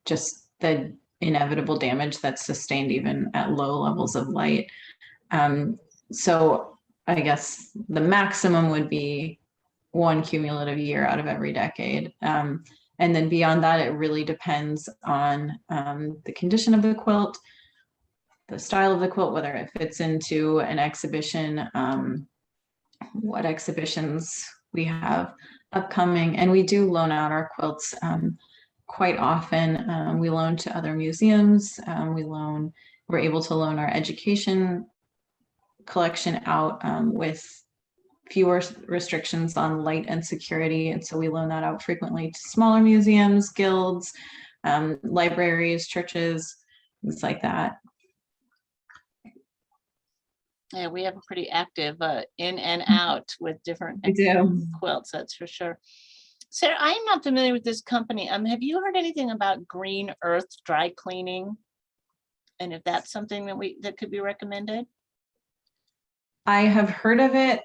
just the inevitable damage that's sustained even at low levels of light. So I guess the maximum would be one cumulative year out of every decade. And then beyond that, it really depends on the condition of the quilt, the style of the quilt, whether it fits into an exhibition, what exhibitions we have upcoming. And we do loan out our quilts quite often. We loan to other museums. We're able to loan our education collection out with fewer restrictions on light and security. And so we loan that out frequently to smaller museums, guilds, libraries, churches, things like that. Yeah, we have a pretty active in and out with different quilts, that's for sure. Sarah, I'm not familiar with this company. Have you heard anything about Green Earth dry cleaning? And if that's something that could be recommended? I have heard of it.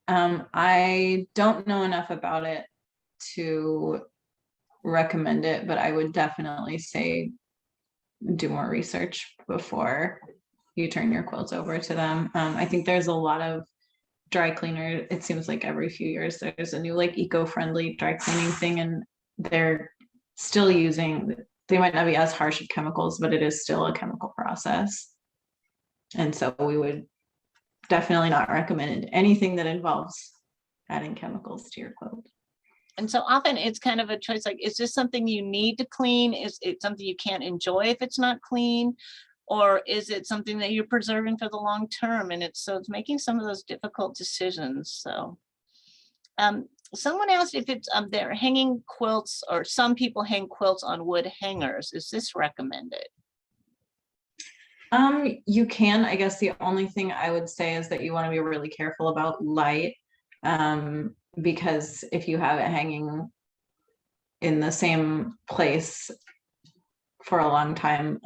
I don't know enough about it to recommend it, but I would definitely say do more research before you turn your quilts over to them. I think there's a lot of dry cleaner. It seems like every few years there's a new like eco-friendly dry cleaning thing, and they're still using, they might not be as harsh of chemicals, but it is still a chemical process. And so we would definitely not recommend anything that involves adding chemicals to your quilt. And so often it's kind of a choice, like, is this something you need to clean? Is it something you can't enjoy if it's not clean? Or is it something that you're preserving for the long term? And it's making some of those difficult decisions. So someone asked if it's they're hanging quilts, or some people hang quilts on wood hangers. Is this recommended? You can. I guess the only thing I would say is that you want to be really careful about light, because if you have it hanging in the same place for a long time,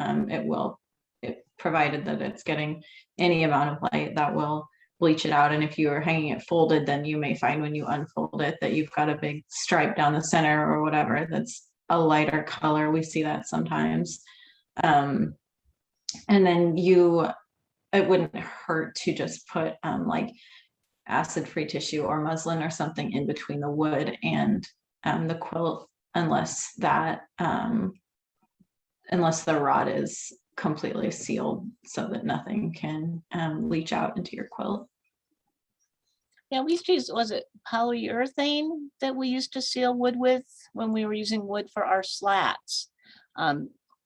provided that it's getting any amount of light, that will bleach it out. And if you are hanging it folded, then you may find when you unfold it that you've got a big stripe down the center or whatever that's a lighter color. We see that sometimes. And then it wouldn't hurt to just put like acid-free tissue or muslin or something in between the wood and the quilt, unless the rod is completely sealed so that nothing can leach out into your quilt. Yeah, we used to use, was it polyurethane that we used to seal wood with when we were using wood for our slats?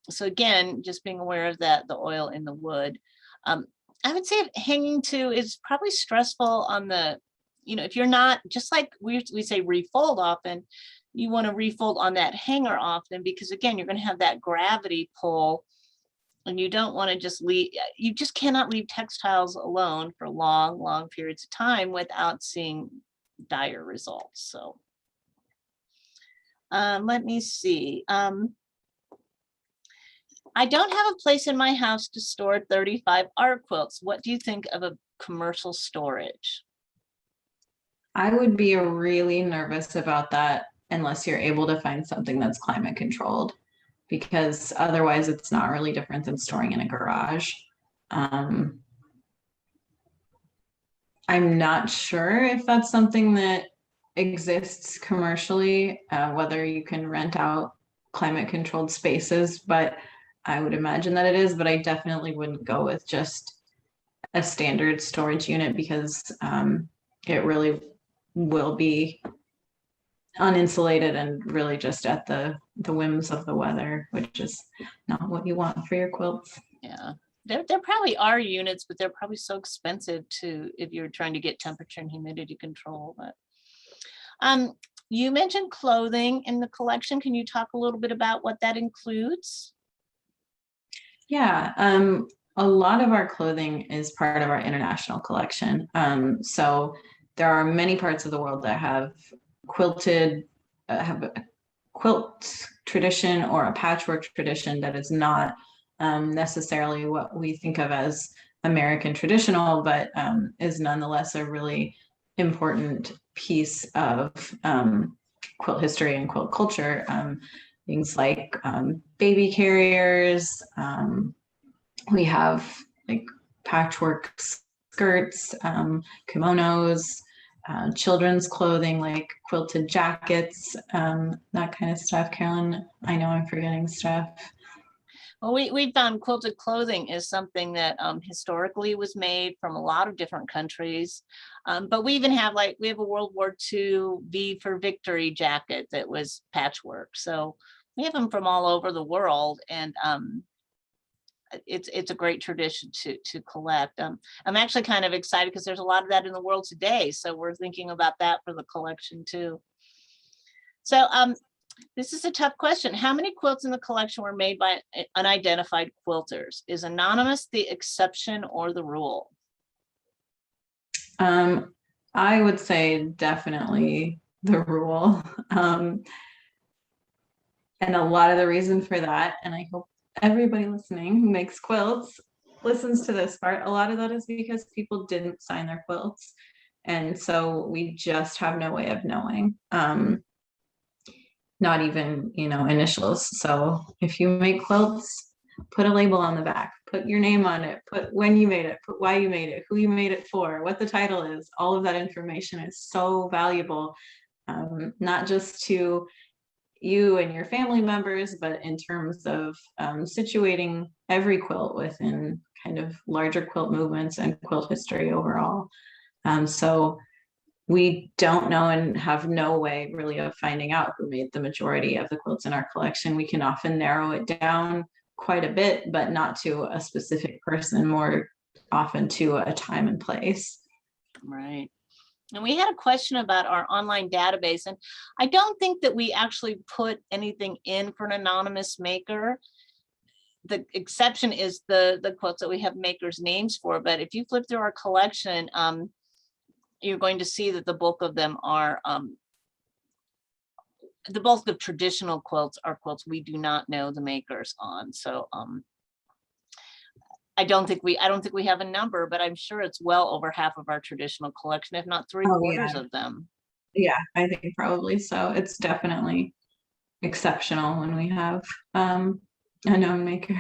So again, just being aware of that, the oil in the wood. I would say hanging too is probably stressful on the, if you're not, just like we say refold often, you want to refold on that hanger often, because again, you're going to have that gravity pull. And you don't want to just leave, you just cannot leave textiles alone for long, long periods of time without seeing dire results. So let me see. I don't have a place in my house to store 35 art quilts. What do you think of a commercial storage? I would be really nervous about that unless you're able to find something that's climate controlled, because otherwise it's not really different than storing in a garage. I'm not sure if that's something that exists commercially, whether you can rent out climate controlled spaces, but I would imagine that it is, but I definitely wouldn't go with just a standard storage unit, because it really will be uninsulated and really just at the whims of the weather, which is not what you want for your quilts. Yeah, there probably are units, but they're probably so expensive to, if you're trying to get temperature and humidity control. But you mentioned clothing in the collection. Can you talk a little bit about what that includes? Yeah, a lot of our clothing is part of our international collection. So there are many parts of the world that have have a quilt tradition or a patchwork tradition that is not necessarily what we think of as American traditional, but is nonetheless a really important piece of quilt history and quilt culture. Things like baby carriers. We have like patchwork skirts, kimonos, children's clothing like quilted jackets, that kind of stuff. Carolyn, I know I'm forgetting stuff. Well, we found quilted clothing is something that historically was made from a lot of different countries. But we even have we have a World War II V for Victory jacket that was patchwork. So we have them from all over the world, and it's a great tradition to collect. I'm actually kind of excited because there's a lot of that in the world today. So we're thinking about that for the collection too. So this is a tough question. How many quilts in the collection were made by unidentified quilters? Is anonymous the exception or the rule? I would say definitely the rule. And a lot of the reason for that, and I hope everybody listening who makes quilts listens to this part, a lot of that is because people didn't sign their quilts. And so we just have no way of knowing. Not even, initials. So if you make quilts, put a label on the back, put your name on it, put when you made it, put why you made it, who you made it for, what the title is. All of that information is so valuable, not just to you and your family members, but in terms of situating every quilt within kind of larger quilt movements and quilt history overall. So we don't know and have no way really of finding out who made the majority of the quilts in our collection. We can often narrow it down quite a bit, but not to a specific person, more often to a time and place. Right. And we had a question about our online database, and I don't think that we actually put anything in for an anonymous maker. The exception is the quilts that we have makers' names for, but if you flip through our collection, you're going to see that the bulk of them are the bulk of traditional quilts are quilts we do not know the makers on. So I don't think we have a number, but I'm sure it's well over half of our traditional collection, if not three-quarters of them. Yeah, I think probably so. It's definitely exceptional when we have a known maker.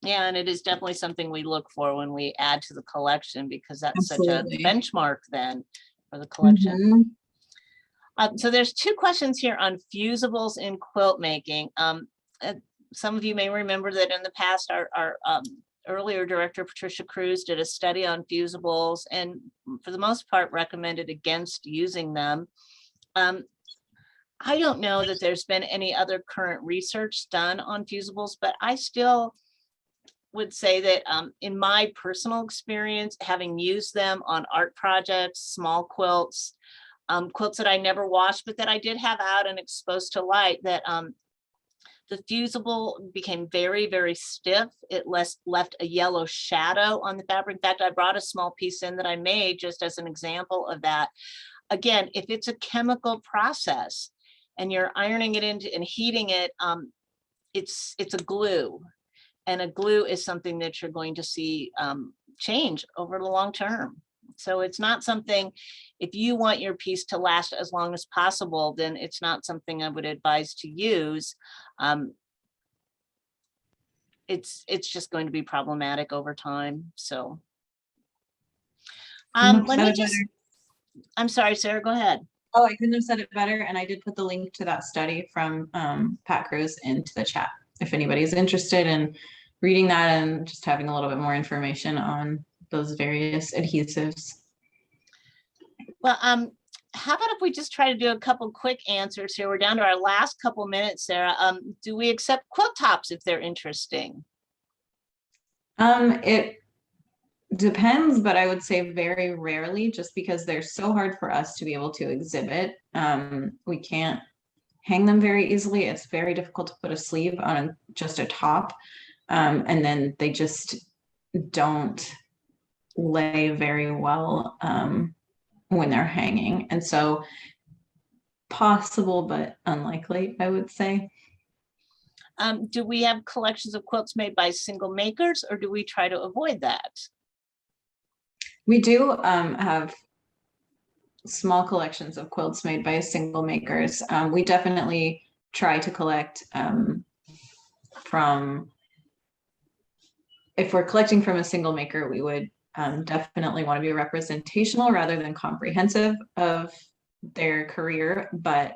Yeah, and it is definitely something we look for when we add to the collection, because that's Absolutely. such a benchmark then for the collection. Mm-hmm. So there's two questions here on fusibles in quilt making. some of you may remember that in the past, our earlier director, Patricia Cruz, did a study on fusibles and for the most part recommended against using them. I don't know that there's been any other current research done on fusibles, but I still would say that in my personal experience, having used them on art projects, small quilts, quilts that I never washed, but that I did have out and exposed to light, that the fusible became very, very stiff. It left a yellow shadow on the fabric. In fact, I brought a small piece in that I made just as an example of that. Again, if it's a chemical process and you're ironing it into and heating it, it's a glue. And a glue is something that you're going to see change over the long term. So it's not something, if you want your piece to last as long as possible, then it's not something I would advise to use. It's just going to be problematic over time. So let me just, I'm sorry, Sarah, go ahead. Oh, I couldn't have said it better. And I did put the link to that study from Pat Cruz into the chat if anybody's interested in reading that and just having a little bit more information on those various adhesives. Well, how about if we just try to do a couple quick answers here? We're down to our last couple minutes, Sarah. Do we accept quilt tops if they're interesting? It depends, but I would say very rarely, just because they're so hard for us to be able to exhibit. We can't hang them very easily. It's very difficult to put a sleeve on just a top. And then they just don't lay very well when they're hanging. And so possible, but unlikely, I would say. Do we have collections of quilts made by single makers, or do we try to avoid that? We do have small collections of quilts made by single makers. We definitely try to collect from, if we're collecting from a single maker, we would definitely want to be representational rather than comprehensive of their career. But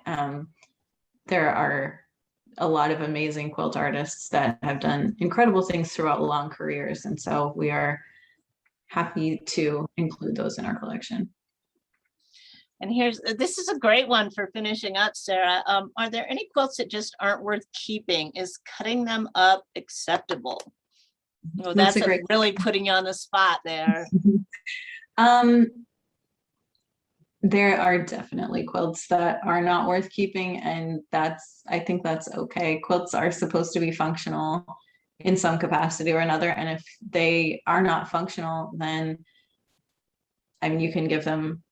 there are a lot of amazing quilt artists that have done incredible things throughout long careers. And so we are happy to include those in our collection. And this is a great one for finishing up, Sarah. Are there any quilts that just aren't worth keeping? Is cutting them up acceptable? Well, that's really putting you on the spot there. There are definitely quilts that are not worth keeping, and I think that's okay. Quilts are supposed to be functional in some capacity or another, and if they are not functional, then I mean, you can give them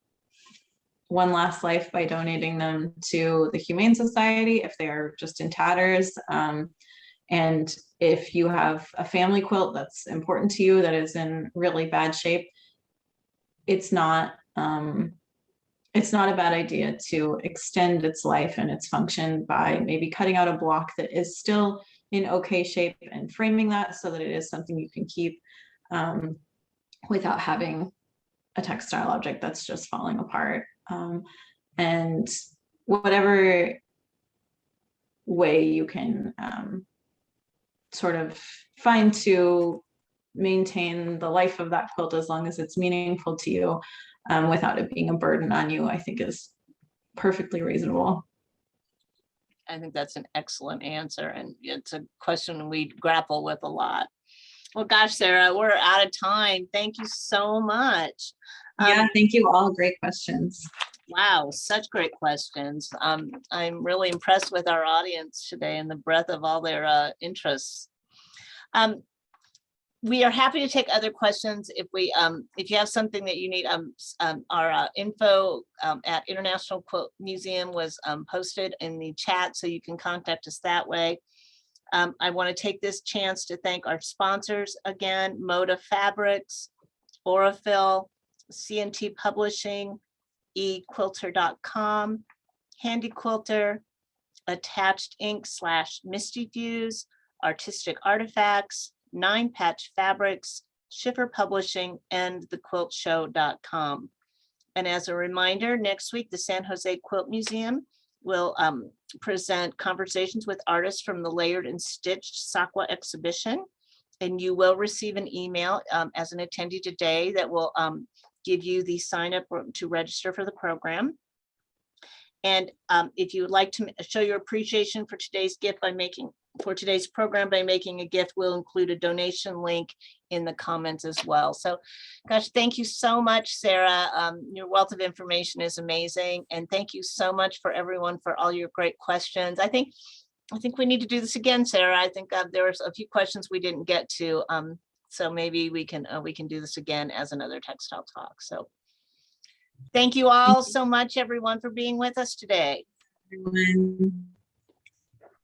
one last life by donating them to the Humane Society if they are just in tatters. And if you have a family quilt that's important to you that is in really bad shape, it's not a bad idea to extend its life and its function by maybe cutting out a block that is still in okay shape and framing that so that it is something you can keep without having a textile object that's just falling apart. And whatever way you can sort of find to maintain the life of that quilt as long as it's meaningful to you without it being a burden on you, I think is perfectly reasonable. I think that's an excellent answer, and it's a question we grapple with a lot. Well, gosh, Sarah, we're out of time. Thank you so much. Yeah, thank you all. Great questions. Wow, such great questions. I'm really impressed with our audience today and the breadth of all their interests. We are happy to take other questions if you have something that you need. Our info at International Quilt Museum was posted in the chat, so you can contact us that way. I want to take this chance to thank our sponsors again: Moda Fabrics, Aurifil, C&T Publishing, equilter.com, Handy Quilter, Attached Ink / Misty Fuse, Artistic Artifacts, 9 Patch Fabrics, Schiffer Publishing, and thequiltshow.com. And as a reminder, next week, the San Jose Quilt Museum will present conversations with artists from the Layered and Stitched Sakwa exhibition. And you will receive an email as an attendee today that will give you the sign up to register for the program. And if you would like to show your appreciation for today's gift by making, for today's program by making a gift, we'll include a donation link in the comments as well. So gosh, thank you so much, Sarah. Your wealth of information is amazing. And thank you so much for everyone for all your great questions. I think we need to do this again, Sarah. I think there was a few questions we didn't get to. So maybe we can do this again as another textile talk. So thank you all so much, everyone, for being with us today. Everyone.